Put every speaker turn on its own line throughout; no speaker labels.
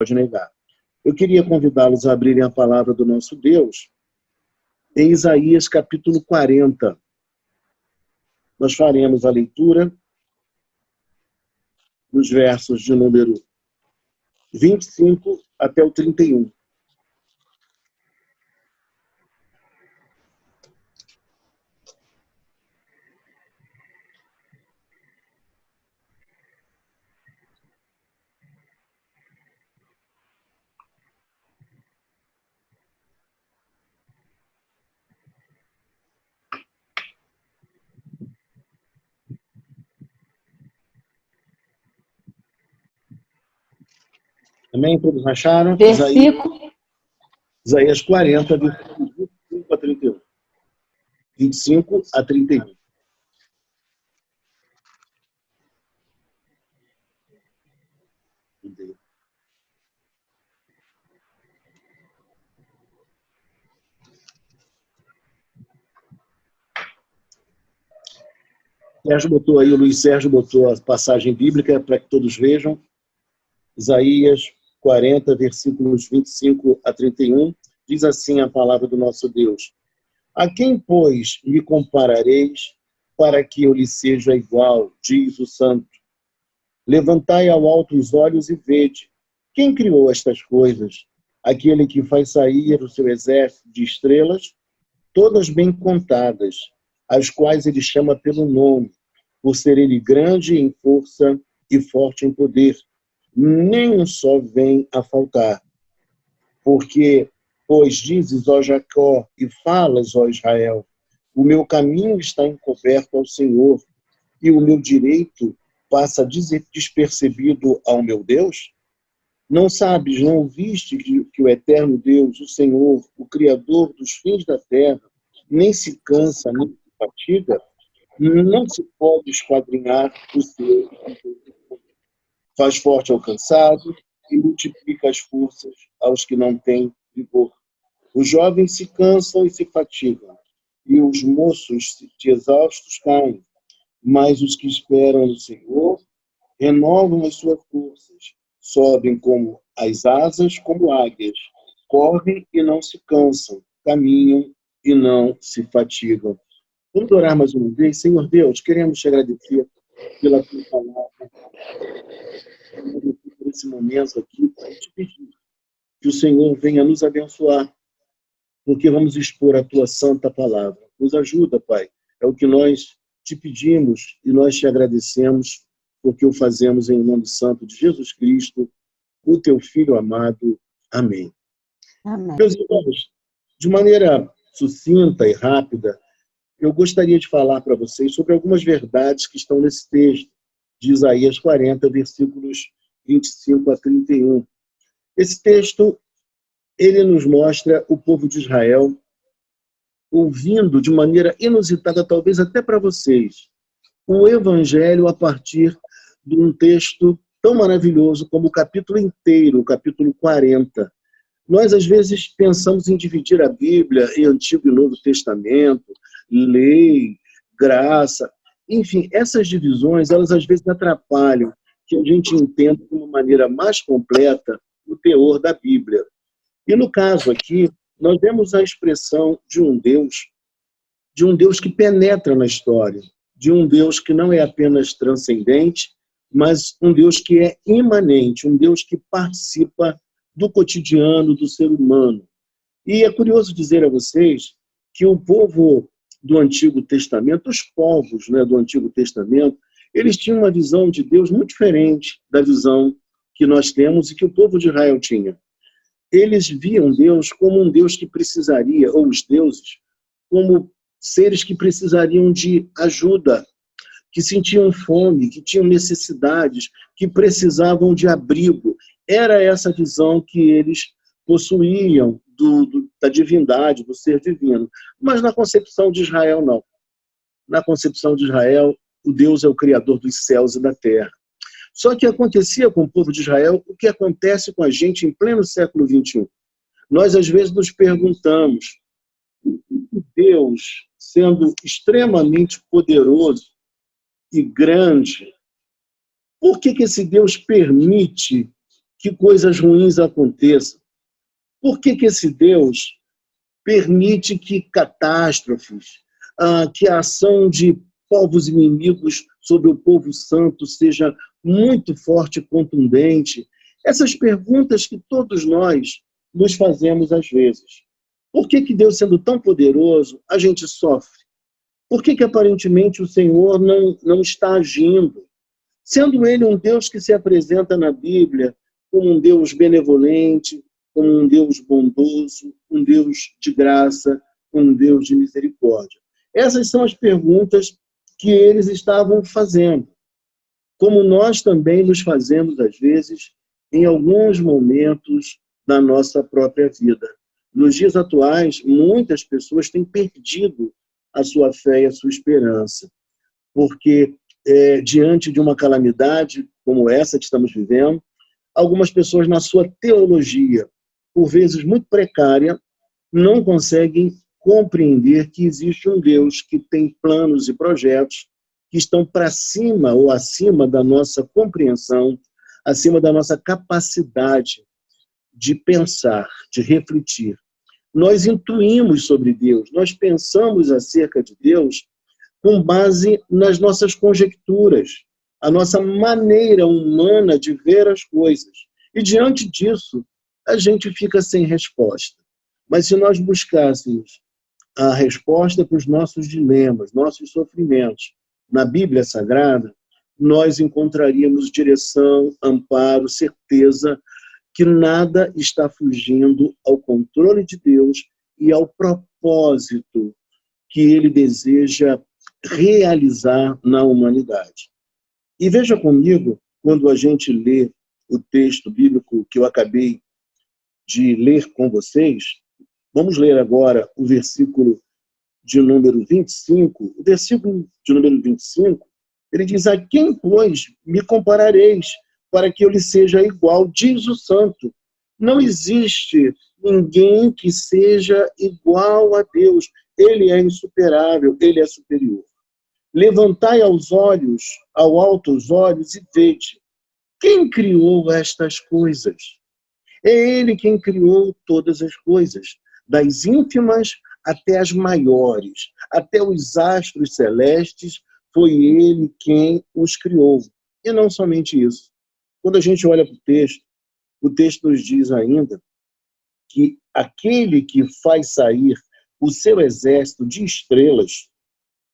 pode negar. Eu queria convidá-los a abrirem a palavra do nosso Deus em Isaías capítulo 40. Nós faremos a leitura dos versos de número 25 até o 31. Amém? Todos acharam?
Versículo.
Isaías 40, versículos 25 a 31. 25 a 31. O Luiz Sérgio botou a passagem bíblica para que todos vejam. Isaías 40, versículos 25 a 31, diz assim a palavra do nosso Deus: A quem, pois, me comparareis para que eu lhe seja igual, diz o Santo. Levantai ao alto os olhos e vede. Quem criou estas coisas? Aquele que faz sair o seu exército de estrelas, todas bem contadas, as quais ele chama pelo nome, por ser ele grande em força e forte em poder. Nem um só vem a faltar. Porque, pois dizes, ó Jacó, e falas, ó Israel, o meu caminho está encoberto ao Senhor, e o meu direito passa despercebido ao meu Deus? Não sabes, não ouviste que o eterno Deus, o Senhor, o Criador dos fins da terra, nem se cansa, nem se fatiga? Não se pode esquadrinhar o seu. Faz forte ao cansado e multiplica as forças aos que não têm vigor. Os jovens se cansam e se fatigam, e os moços de exaustos caem. Mas os que esperam no Senhor renovam as suas forças, sobem como as asas, como águias, correm e não se cansam, caminham e não se fatigam. Vamos orar mais uma vez. Senhor Deus, queremos te agradecer pela tua palavra, por esse momento aqui, para te pedir que o Senhor venha nos abençoar, porque vamos expor a tua santa palavra. Nos ajuda, Pai. É o que nós te pedimos e nós te agradecemos, porque o fazemos em nome santo de Jesus Cristo, o teu Filho amado. Amém.
Amém.
Meus irmãos, de maneira sucinta e rápida, eu gostaria de falar para vocês sobre algumas verdades que estão nesse texto de Isaías 40, versículos 25 a 31. Esse texto, ele nos mostra o povo de Israel ouvindo de maneira inusitada, talvez até para vocês, o Evangelho a partir de um texto tão maravilhoso como o capítulo inteiro, o capítulo 40. Nós, às vezes, pensamos em dividir a Bíblia em Antigo e Novo Testamento, lei, graça. Enfim, essas divisões, elas às vezes atrapalham que a gente entenda de uma maneira mais completa o teor da Bíblia. E no caso aqui, nós vemos a expressão de um Deus que penetra na história, de um Deus que não é apenas transcendente, mas um Deus que é imanente, um Deus que participa do cotidiano do ser humano. E é curioso dizer a vocês que o povo do Antigo Testamento, os povos, né, do Antigo Testamento, eles tinham uma visão de Deus muito diferente da visão que nós temos e que o povo de Israel tinha. Eles viam Deus como um Deus que precisaria, ou os deuses, como seres que precisariam de ajuda, que sentiam fome, que tinham necessidades, que precisavam de abrigo. Era essa visão que eles possuíam da divindade, do ser divino. Mas na concepção de Israel, não. Na concepção de Israel, o Deus é o Criador dos céus e da terra. Só que acontecia com o povo de Israel o que acontece com a gente em pleno século XXI. Nós, às vezes, nos perguntamos, Deus, sendo extremamente poderoso e grande, por que esse Deus permite que coisas ruins aconteçam? Por que esse Deus permite que catástrofes, que a ação de povos inimigos sobre o povo santo seja muito forte e contundente? Essas perguntas que todos nós nos fazemos às vezes. Por que Deus, sendo tão poderoso, a gente sofre? Por que aparentemente o Senhor não está agindo? Sendo Ele um Deus que se apresenta na Bíblia como um Deus benevolente, como um Deus bondoso, um Deus de graça, um Deus de misericórdia. Essas são as perguntas que eles estavam fazendo, como nós também nos fazemos, às vezes, em alguns momentos da nossa própria vida. Nos dias atuais, muitas pessoas têm perdido a sua fé e a sua esperança, porque diante de uma calamidade como essa que estamos vivendo, algumas pessoas, na sua teologia, por vezes muito precária, não conseguem compreender que existe um Deus que tem planos e projetos que estão para cima ou acima da nossa compreensão, acima da nossa capacidade de pensar, de refletir. Nós intuímos sobre Deus, nós pensamos acerca de Deus com base nas nossas conjecturas, a nossa maneira humana de ver as coisas. E diante disso, a gente fica sem resposta. Mas se nós buscássemos a resposta para os nossos dilemas, nossos sofrimentos, na Bíblia Sagrada, nós encontraríamos direção, amparo, certeza que nada está fugindo ao controle de Deus e ao propósito que Ele deseja realizar na humanidade. E veja comigo, quando a gente lê o texto bíblico que eu acabei de ler com vocês, vamos ler agora o versículo de número 25. O versículo de número 25, ele diz: a quem, pois, me comparareis para que eu lhe seja igual? Diz o santo. Não existe ninguém que seja igual a Deus. Ele é insuperável, ele é superior. Levantai ao alto os olhos e vede. Quem criou estas coisas? É Ele quem criou todas as coisas, das ínfimas até as maiores, até os astros celestes, foi Ele quem os criou. E não somente isso. Quando a gente olha para o texto nos diz ainda que aquele que faz sair o seu exército de estrelas,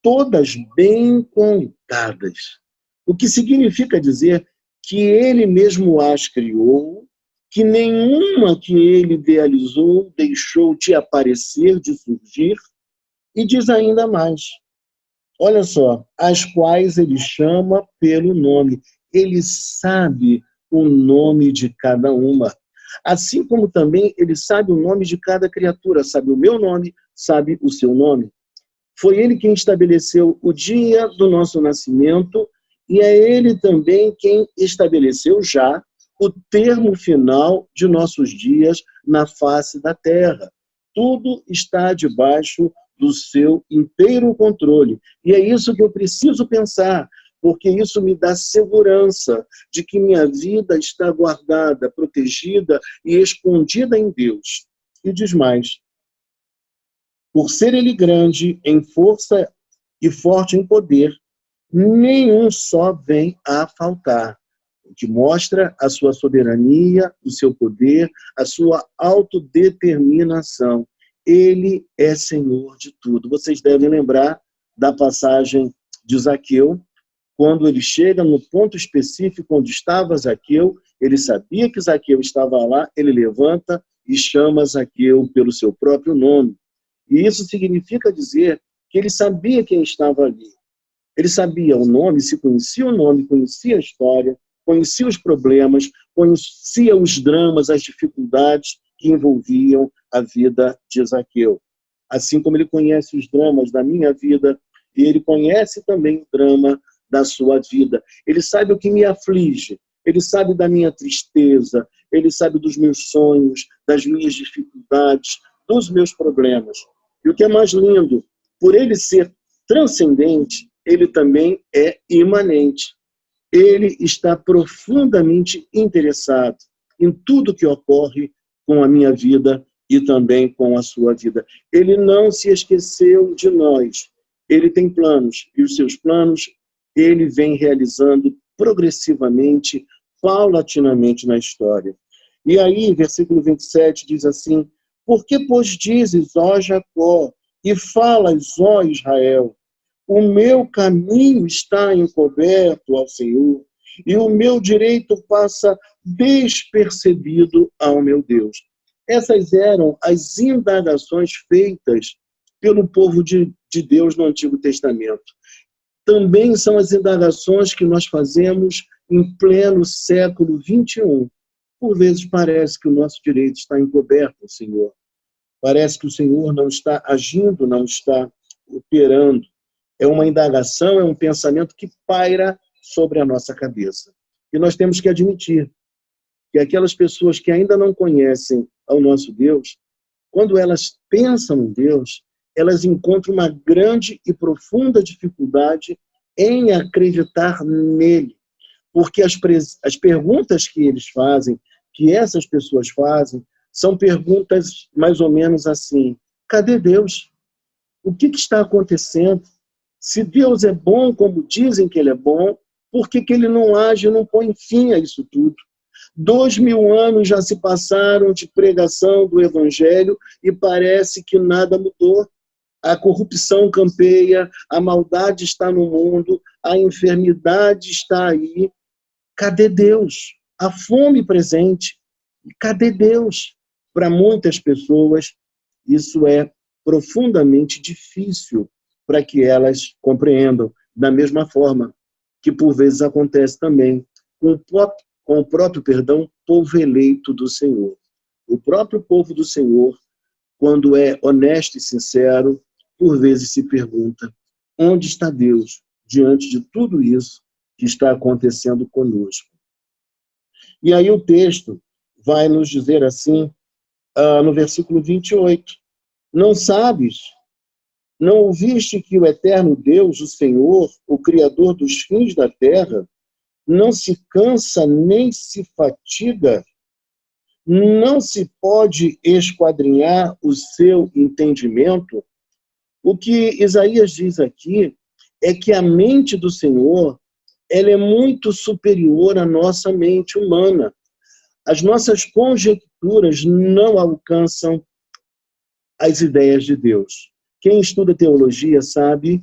todas bem contadas, o que significa dizer que Ele mesmo as criou, que nenhuma que Ele idealizou deixou de aparecer, de surgir, e diz ainda mais. Olha só, as quais Ele chama pelo nome. Ele sabe o nome de cada uma. Assim como também Ele sabe o nome de cada criatura, sabe o meu nome, sabe o seu nome. Foi Ele quem estabeleceu o dia do nosso nascimento e é Ele também quem estabeleceu já o termo final de nossos dias na face da terra. Tudo está debaixo do seu inteiro controle. E é isso que eu preciso pensar, porque isso me dá segurança de que minha vida está guardada, protegida e escondida em Deus. E diz mais: por ser Ele grande em força e forte em poder, nenhum só vem a faltar, o que mostra a sua soberania, o seu poder, a sua autodeterminação. Ele é Senhor de tudo. Vocês devem lembrar da passagem de Zaqueu, quando ele chega no ponto específico onde estava Zaqueu, ele sabia que Zaqueu estava lá, ele levanta e chama Zaqueu pelo seu próprio nome. E isso significa dizer que ele sabia quem estava ali. Ele sabia o nome, se conhecia o nome, conhecia a história, conhecia os problemas, conhecia os dramas, as dificuldades que envolviam a vida de Zaqueu. Assim como ele conhece os dramas da minha vida, e ele conhece também o drama da sua vida. Ele sabe o que me aflige, ele sabe da minha tristeza, ele sabe dos meus sonhos, das minhas dificuldades, dos meus problemas. E o que é mais lindo, por ele ser transcendente, ele também é imanente. Ele está profundamente interessado em tudo que ocorre com a minha vida e também com a sua vida. Ele não se esqueceu de nós. Ele tem planos, e os seus planos ele vem realizando progressivamente, paulatinamente na história. E aí, versículo 27 diz assim: por que, pois, dizes, ó Jacó, e falas, ó Israel, o meu caminho está encoberto ao Senhor, e o meu direito passa despercebido ao meu Deus. Essas eram as indagações feitas pelo povo de Deus no Antigo Testamento. Também são as indagações que nós fazemos em pleno século XXI. Por vezes parece que o nosso direito está encoberto, Senhor. Parece que o Senhor não está agindo, não está operando. É uma indagação, é um pensamento que paira sobre a nossa cabeça. E nós temos que admitir que aquelas pessoas que ainda não conhecem ao nosso Deus, quando elas pensam em Deus, elas encontram uma grande e profunda dificuldade em acreditar nele. Porque as perguntas que eles fazem, que essas pessoas fazem, são perguntas mais ou menos assim: cadê Deus? O que está acontecendo? Se Deus é bom, como dizem que ele é bom, por que ele não age e não põe fim a isso tudo? 2000 anos já se passaram de pregação do Evangelho e parece que nada mudou. A corrupção campeia, a maldade está no mundo, a enfermidade está aí. Cadê Deus? A fome presente. Cadê Deus? Para muitas pessoas, isso é profundamente difícil para que elas compreendam. Da mesma forma que, por vezes, acontece também com o próprio povo eleito do Senhor. O próprio povo do Senhor, quando é honesto e sincero, por vezes se pergunta: onde está Deus diante de tudo isso que está acontecendo conosco? E aí o texto vai nos dizer assim, no versículo 28, não sabes, não ouviste que o eterno Deus, o Senhor, o Criador dos fins da terra, não se cansa nem se fatiga, não se pode esquadrinhar o seu entendimento? O que Isaías diz aqui é que a mente do Senhor, ela é muito superior à nossa mente humana. As nossas conjecturas não alcançam as ideias de Deus. Quem estuda teologia sabe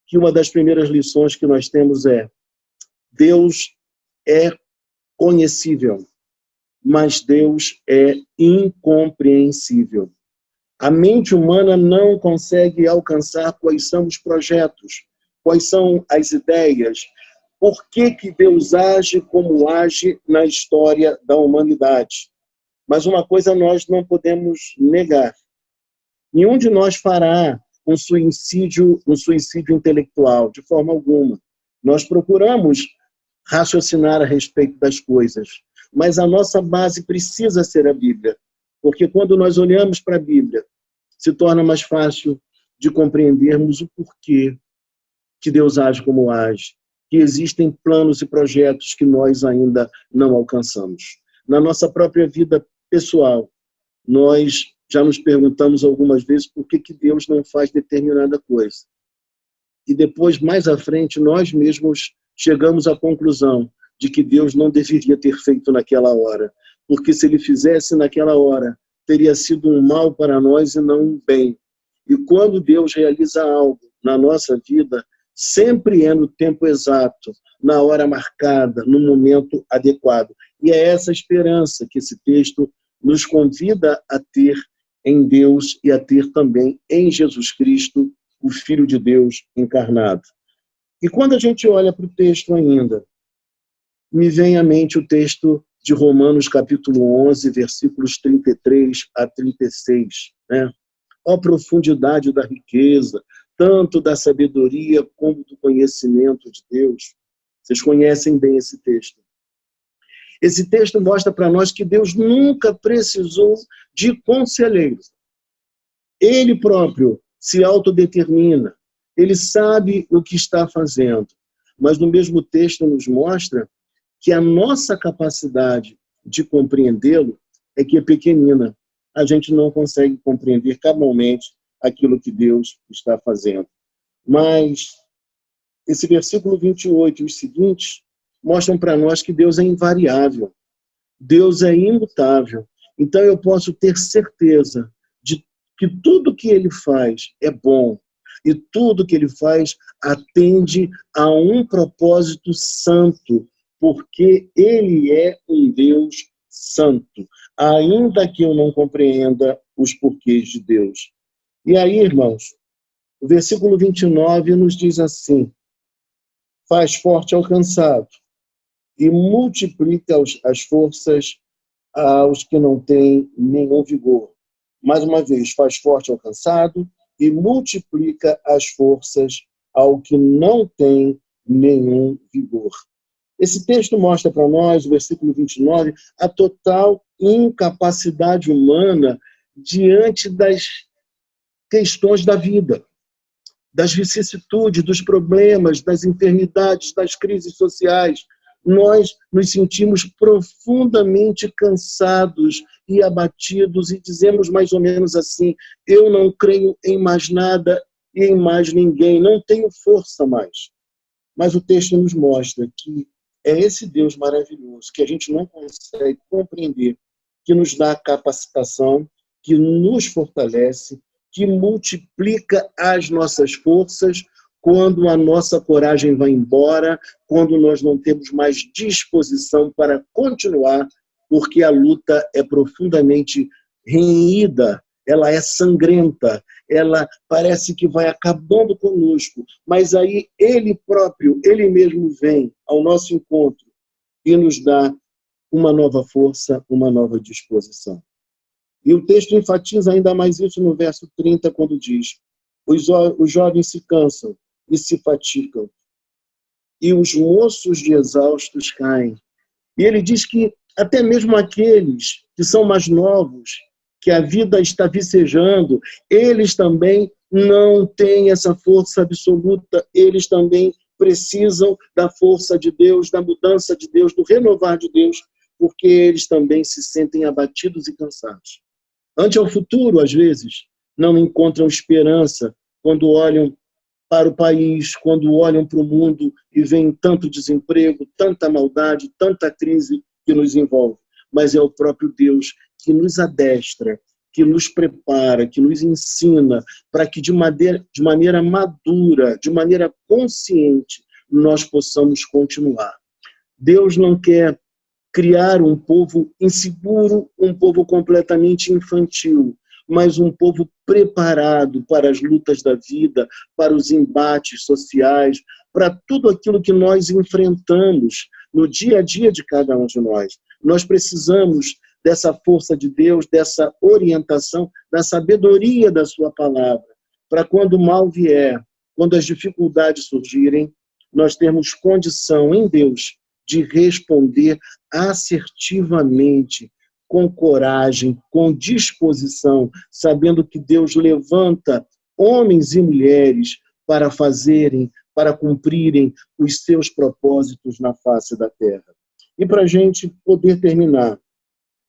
que uma das primeiras lições que nós temos é: Deus é conhecível, mas Deus é incompreensível. A mente humana não consegue alcançar quais são os projetos, quais são as ideias, por que Deus age como age na história da humanidade. Mas uma coisa nós não podemos negar: nenhum de nós fará um suicídio intelectual, de forma alguma. Nós procuramos raciocinar a respeito das coisas, mas a nossa base precisa ser a Bíblia, porque quando nós olhamos para a Bíblia, se torna mais fácil de compreendermos o porquê que Deus age como age, que existem planos e projetos que nós ainda não alcançamos. Na nossa própria vida pessoal, nós já nos perguntamos algumas vezes por que Deus não faz determinada coisa. E depois, mais à frente, nós mesmos chegamos à conclusão de que Deus não deveria ter feito naquela hora, porque se ele fizesse naquela hora, teria sido um mal para nós e não um bem. E quando Deus realiza algo na nossa vida, sempre é no tempo exato, na hora marcada, no momento adequado. E é essa esperança que esse texto nos convida a ter em Deus e a ter também em Jesus Cristo, o Filho de Deus encarnado. E quando a gente olha para o texto ainda, me vem à mente o texto de Romanos capítulo 11, versículos 33 a 36. Né? Ó a profundidade da riqueza, tanto da sabedoria como do conhecimento de Deus. Vocês conhecem bem esse texto. Esse texto mostra para nós que Deus nunca precisou de conselheiros. Ele próprio se autodetermina. Ele sabe o que está fazendo. Mas no mesmo texto nos mostra que a nossa capacidade de compreendê-lo é que é pequenina. A gente não consegue compreender cabalmente aquilo que Deus está fazendo. Mas esse versículo 28 e os seguintes mostram para nós que Deus é invariável, Deus é imutável. Então eu posso ter certeza de que tudo que Ele faz é bom, e tudo que Ele faz atende a um propósito santo, porque Ele é um Deus santo, ainda que eu não compreenda os porquês de Deus. E aí, irmãos, o versículo 29 nos diz assim: faz forte ao cansado e multiplica as forças aos que não têm nenhum vigor. Mais uma vez, faz forte ao cansado e multiplica as forças ao que não tem nenhum vigor. Esse texto mostra para nós, o versículo 29, a total incapacidade humana diante das questões da vida, das vicissitudes, dos problemas, das enfermidades, das crises sociais. Nós nos sentimos profundamente cansados e abatidos e dizemos mais ou menos assim: eu não creio em mais nada e em mais ninguém, não tenho força mais. Mas o texto nos mostra que é esse Deus maravilhoso que a gente não consegue compreender, que nos dá capacitação, que nos fortalece, que multiplica as nossas forças quando a nossa coragem vai embora, quando nós não temos mais disposição para continuar, porque a luta é profundamente renhida, ela é sangrenta, ela parece que vai acabando conosco, mas aí Ele próprio, Ele mesmo vem ao nosso encontro e nos dá uma nova força, uma nova disposição. E o texto enfatiza ainda mais isso no verso 30, quando diz: os jovens se cansam e se fatigam, e os moços de exaustos caem. E ele diz que até mesmo aqueles que são mais novos, que a vida está vicejando, eles também não têm essa força absoluta, eles também precisam da força de Deus, da mudança de Deus, do renovar de Deus, porque eles também se sentem abatidos e cansados. Ante ao futuro, às vezes, não encontram esperança quando olham para o país, quando olham para o mundo e veem tanto desemprego, tanta maldade, tanta crise que nos envolve. Mas é o próprio Deus que nos adestra, que nos prepara, que nos ensina para que de maneira madura, de maneira consciente, nós possamos continuar. Deus não quer criar um povo inseguro, um povo completamente infantil, mas um povo preparado para as lutas da vida, para os embates sociais, para tudo aquilo que nós enfrentamos no dia a dia de cada um de nós. Nós precisamos dessa força de Deus, dessa orientação, da sabedoria da sua palavra, para quando o mal vier, quando as dificuldades surgirem, nós termos condição em Deus de responder assertivamente, com coragem, com disposição, sabendo que Deus levanta homens e mulheres para fazerem, para cumprirem os seus propósitos na face da terra. E para a gente poder terminar,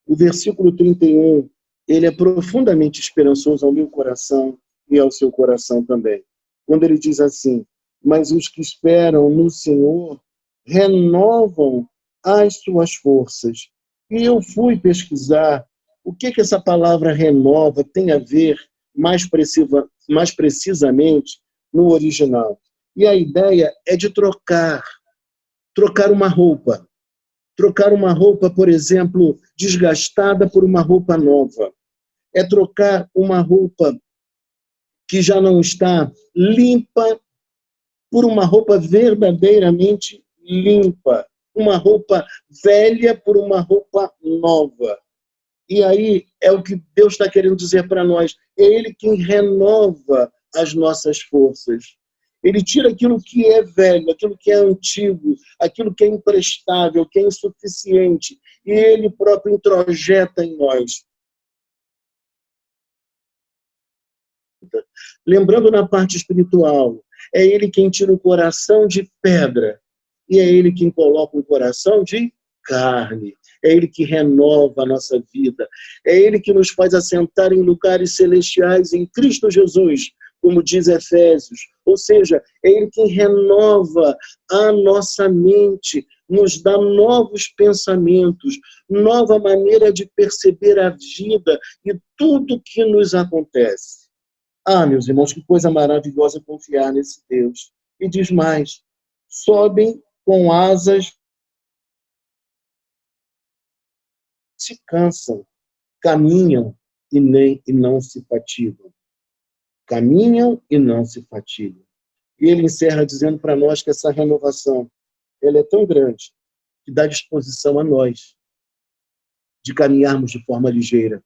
o versículo 31, ele é profundamente esperançoso ao meu coração e ao seu coração também. Quando ele diz assim: mas os que esperam no Senhor renovam as suas forças. E eu fui pesquisar o que essa palavra renova tem a ver mais precisamente no original. E a ideia é de trocar uma roupa. Trocar uma roupa, por exemplo, desgastada por uma roupa nova. É trocar uma roupa que já não está limpa por uma roupa verdadeiramente limpa, uma roupa velha por uma roupa nova. E aí é o que Deus está querendo dizer para nós. É Ele quem renova as nossas forças. Ele tira aquilo que é velho, aquilo que é antigo, aquilo que é imprestável, que é insuficiente, e Ele próprio introjeta em nós. Lembrando na parte espiritual, é Ele quem tira o coração de pedra, e é Ele quem coloca um coração de carne. é Ele que renova a nossa vida, é Ele que nos faz assentar em lugares celestiais em Cristo Jesus, como diz Efésios. Ou seja, é Ele quem renova a nossa mente, nos dá novos pensamentos, nova maneira de perceber a vida e tudo que nos acontece. Ah, meus irmãos, que coisa maravilhosa confiar nesse Deus. E diz mais, sobem com asas, se cansam, caminham e não se fatigam. Caminham e não se fatigam. E ele encerra dizendo para nós que essa renovação, ela é tão grande, que dá disposição a nós de caminharmos de forma ligeira,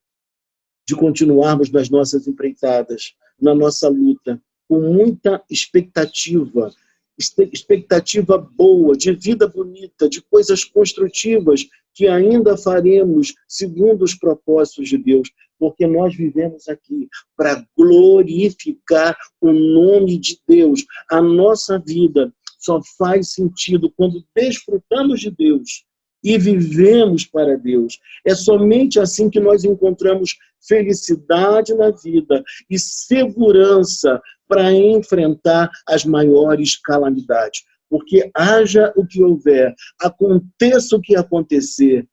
de continuarmos nas nossas empreitadas, na nossa luta, com muita expectativa boa, de vida bonita, de coisas construtivas que ainda faremos segundo os propósitos de Deus, porque nós vivemos aqui para glorificar o nome de Deus. A nossa vida só faz sentido quando desfrutamos de Deus e vivemos para Deus. É somente assim que nós encontramos felicidade na vida e segurança para enfrentar as maiores calamidades. Porque haja o que houver, aconteça o que acontecer,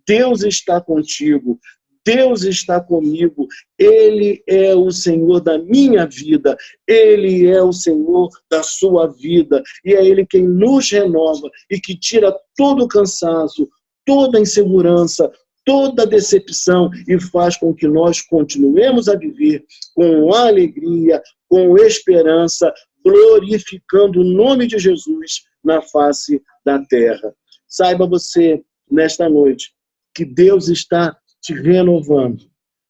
Deus está contigo, Deus está comigo, Ele é o Senhor da minha vida, Ele é o Senhor da sua vida, e é Ele quem nos renova e que tira todo o cansaço, toda a insegurança, toda a decepção e faz com que nós continuemos a viver com alegria, com esperança, glorificando o nome de Jesus na face da terra. Saiba você, nesta noite, que Deus está te renovando.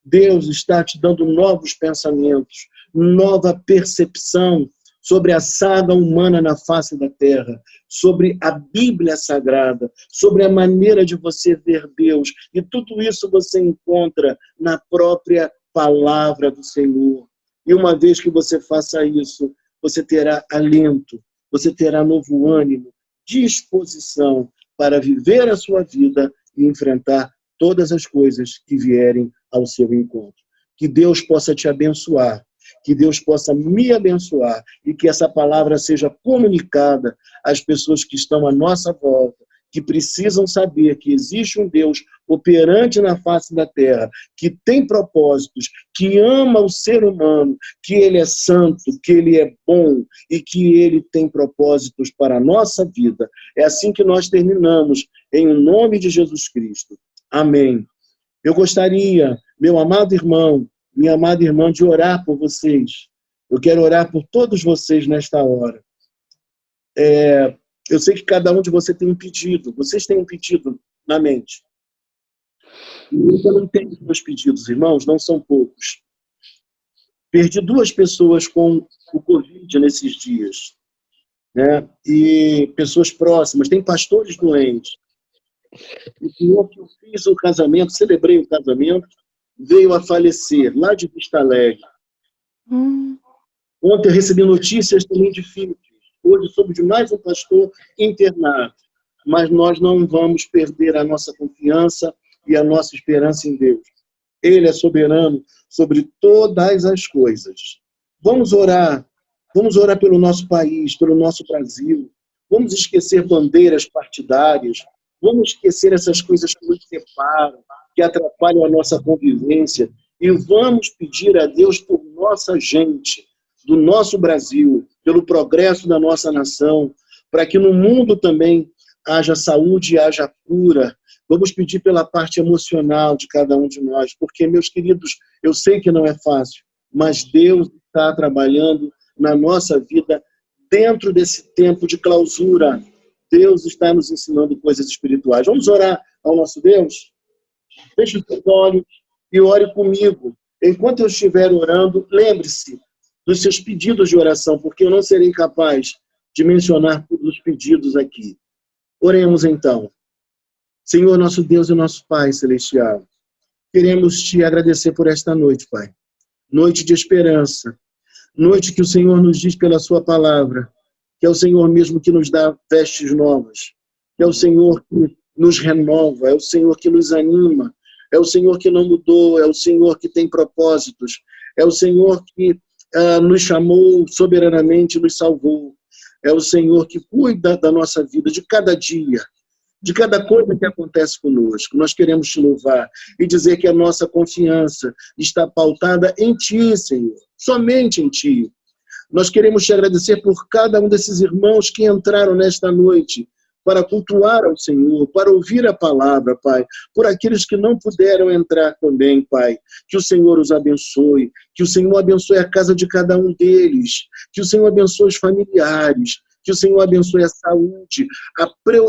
Deus está te dando novos pensamentos, nova percepção sobre a saga humana na face da terra, sobre a Bíblia Sagrada, sobre a maneira de você ver Deus. E tudo isso você encontra na própria palavra do Senhor. E uma vez que você faça isso, você terá alento, você terá novo ânimo, disposição para viver a sua vida e enfrentar todas as coisas que vierem ao seu encontro. Que Deus possa te abençoar, que Deus possa me abençoar e que essa palavra seja comunicada às pessoas que estão à nossa volta, que precisam saber que existe um Deus operante na face da terra, que tem propósitos, que ama o ser humano, que Ele é santo, que Ele é bom e que Ele tem propósitos para a nossa vida. É assim que nós terminamos, em nome de Jesus Cristo. Amém. Eu gostaria, meu amado irmão, minha amada irmã, de orar por vocês. Eu quero orar por todos vocês nesta hora. Eu sei que cada um de vocês tem um pedido. Vocês têm um pedido na mente. Eu também tenho meus pedidos, irmãos, não são poucos. Perdi 2 pessoas com o Covid nesses dias, né? E pessoas próximas, tem pastores doentes. O senhor que eu fiz o casamento, celebrei o casamento, veio a falecer, lá de Vista Alegre. Ontem eu recebi notícias também de filhos. Hoje soube de mais um pastor internado. Mas nós não vamos perder a nossa confiança e a nossa esperança em Deus. Ele é soberano sobre todas as coisas. Vamos orar pelo nosso país, pelo nosso Brasil. Vamos esquecer bandeiras partidárias. Vamos esquecer essas coisas que nos separam, que atrapalham a nossa convivência. E vamos pedir a Deus por nossa gente, do nosso Brasil, pelo progresso da nossa nação, para que no mundo também haja saúde e haja cura. Vamos pedir pela parte emocional de cada um de nós, porque, meus queridos, eu sei que não é fácil, mas Deus está trabalhando na nossa vida dentro desse tempo de clausura. Deus está nos ensinando coisas espirituais. Vamos orar ao nosso Deus? Feche os seus olhos e ore comigo. Enquanto eu estiver orando, lembre-se dos seus pedidos de oração, porque eu não serei capaz de mencionar todos os pedidos aqui. Oremos então. Senhor, nosso Deus e nosso Pai celestial, queremos te agradecer por esta noite, Pai. Noite de esperança. Noite que o Senhor nos diz pela sua palavra, que é o Senhor mesmo que nos dá vestes novas, que é o Senhor que nos renova, é o Senhor que nos anima, é o Senhor que não mudou, é o Senhor que tem propósitos, é o Senhor que nos chamou soberanamente, nos salvou, é o Senhor que cuida da nossa vida, de cada dia, de cada coisa que acontece conosco. Nós queremos te louvar e dizer que a nossa confiança está pautada em Ti, Senhor, somente em Ti. Nós queremos te agradecer por cada um desses irmãos que entraram nesta noite para cultuar ao Senhor, para ouvir a palavra, Pai. Por aqueles que não puderam entrar também, Pai. Que o Senhor os abençoe, que o Senhor abençoe a casa de cada um deles, que o Senhor abençoe os familiares, que o Senhor abençoe a saúde,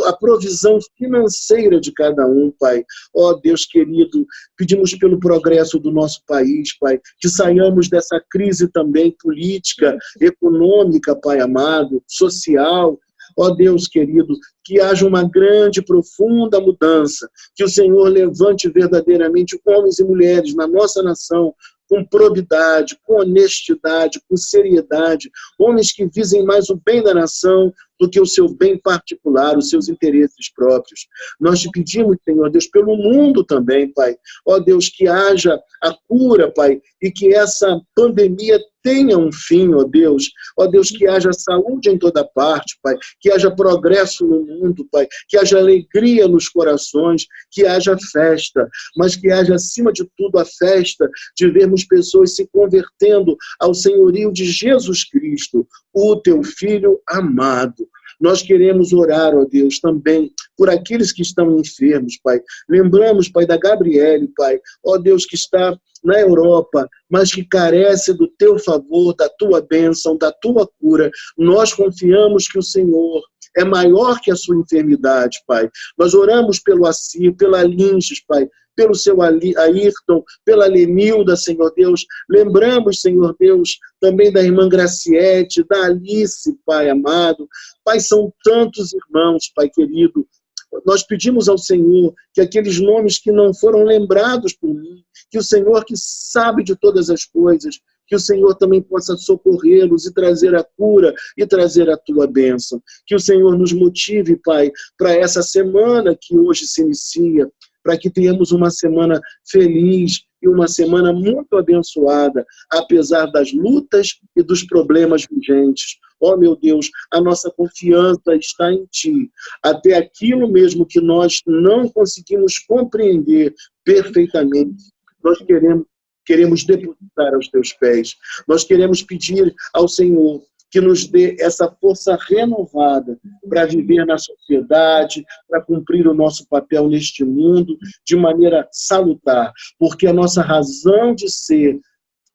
a provisão financeira de cada um, Pai. Ó Deus querido, pedimos pelo progresso do nosso país, Pai, que saiamos dessa crise também política, econômica, Pai amado, social. Ó Deus querido, que haja uma grande, profunda mudança, que o Senhor levante verdadeiramente homens e mulheres na nossa nação, com probidade, com honestidade, com seriedade, homens que visem mais o bem da nação do que o seu bem particular, os seus interesses próprios. Nós te pedimos, Senhor Deus, pelo mundo também, Pai. Ó Deus, que haja a cura, Pai, e que essa pandemia tenha um fim, ó Deus. Ó Deus, que haja saúde em toda parte, Pai, que haja progresso no mundo, Pai, que haja alegria nos corações, que haja festa, mas que haja, acima de tudo, a festa de vermos pessoas se convertendo ao senhorio de Jesus Cristo, o teu Filho amado. Nós queremos orar, ó Deus, também por aqueles que estão enfermos, Pai. Lembramos, Pai, da Gabriele, Pai, ó Deus, que está na Europa, mas que carece do teu favor, da tua bênção, da tua cura. Nós confiamos que o Senhor é maior que a sua enfermidade, Pai. Nós oramos pelo Assir, pela Linges, Pai, pelo seu Ayrton, pela Lenilda, Senhor Deus. Lembramos, Senhor Deus, também da irmã Graciete, da Alice, Pai amado. Pai, são tantos irmãos, Pai querido. Nós pedimos ao Senhor que aqueles nomes que não foram lembrados por mim, que o Senhor que sabe de todas as coisas, que o Senhor também possa socorrê-los e trazer a cura e trazer a tua bênção. Que o Senhor nos motive, Pai, para essa semana que hoje se inicia, para que tenhamos uma semana feliz e uma semana muito abençoada, apesar das lutas e dos problemas vigentes. Ó meu Deus, a nossa confiança está em Ti. Até aquilo mesmo que nós não conseguimos compreender perfeitamente, nós queremos depositar aos Teus pés. Nós queremos pedir ao Senhor que nos dê essa força renovada para viver na sociedade, para cumprir o nosso papel neste mundo de maneira salutar, porque a nossa razão de ser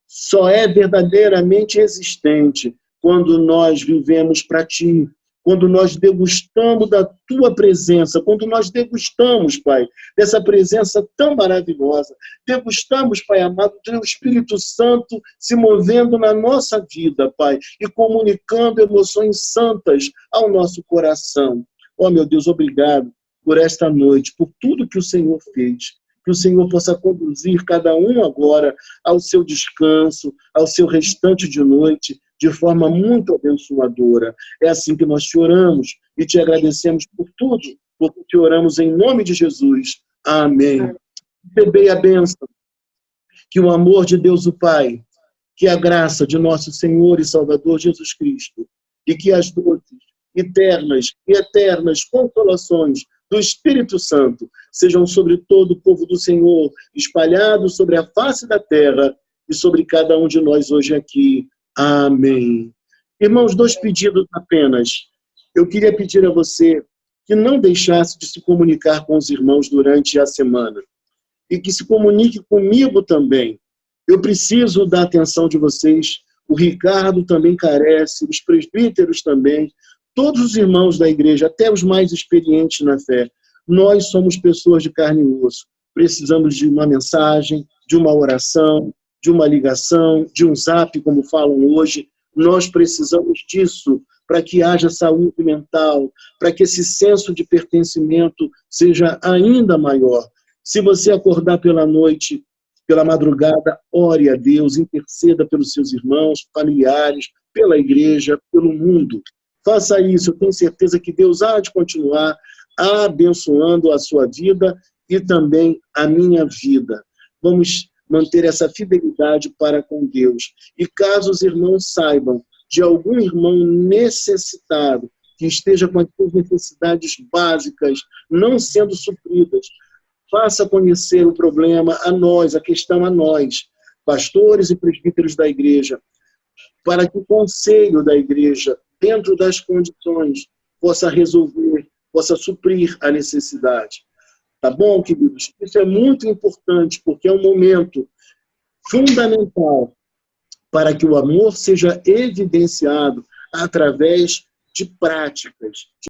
só é verdadeiramente existente quando nós vivemos para Ti, quando nós degustamos da Tua presença, quando nós degustamos, Pai, dessa presença tão maravilhosa, degustamos, Pai amado, do Teu Espírito Santo se movendo na nossa vida, Pai, e comunicando emoções santas ao nosso coração. Ó, meu Deus, obrigado por esta noite, por tudo que o Senhor fez. Que o Senhor possa conduzir cada um agora ao seu descanso, ao seu restante de noite, de forma muito abençoadora. É assim que nós te oramos e te agradecemos por tudo, porque te oramos em nome de Jesus. Amém. Recebei a bênção, que o amor de Deus o Pai, que a graça de nosso Senhor e Salvador Jesus Cristo, e que as doces, eternas e eternas consolações do Espírito Santo sejam sobre todo o povo do Senhor, espalhados sobre a face da terra e sobre cada um de nós hoje aqui. Amém. Irmãos, 2 pedidos apenas. Eu queria pedir a você que não deixasse de se comunicar com os irmãos durante a semana e que se comunique comigo também. Eu preciso da atenção de vocês. O Ricardo também carece, os presbíteros também, todos os irmãos da igreja, até os mais experientes na fé. Nós somos pessoas de carne e osso. Precisamos de uma mensagem, de uma oração, de uma ligação, de um zap, como falam hoje. Nós precisamos disso para que haja saúde mental, para que esse senso de pertencimento seja ainda maior. Se você acordar pela noite, pela madrugada, ore a Deus, interceda pelos seus irmãos, familiares, pela igreja, pelo mundo. Faça isso, eu tenho certeza que Deus há de continuar abençoando a sua vida e também a minha vida. Vamos manter essa fidelidade para com Deus. E caso os irmãos saibam de algum irmão necessitado, que esteja com as suas necessidades básicas não sendo supridas, faça conhecer o problema a nós, a questão a nós, pastores e presbíteros da igreja, para que o conselho da igreja, dentro das condições, possa resolver, possa suprir a necessidade. Tá bom, queridos? Isso é muito importante, porque é um momento fundamental para que o amor seja evidenciado através de práticas,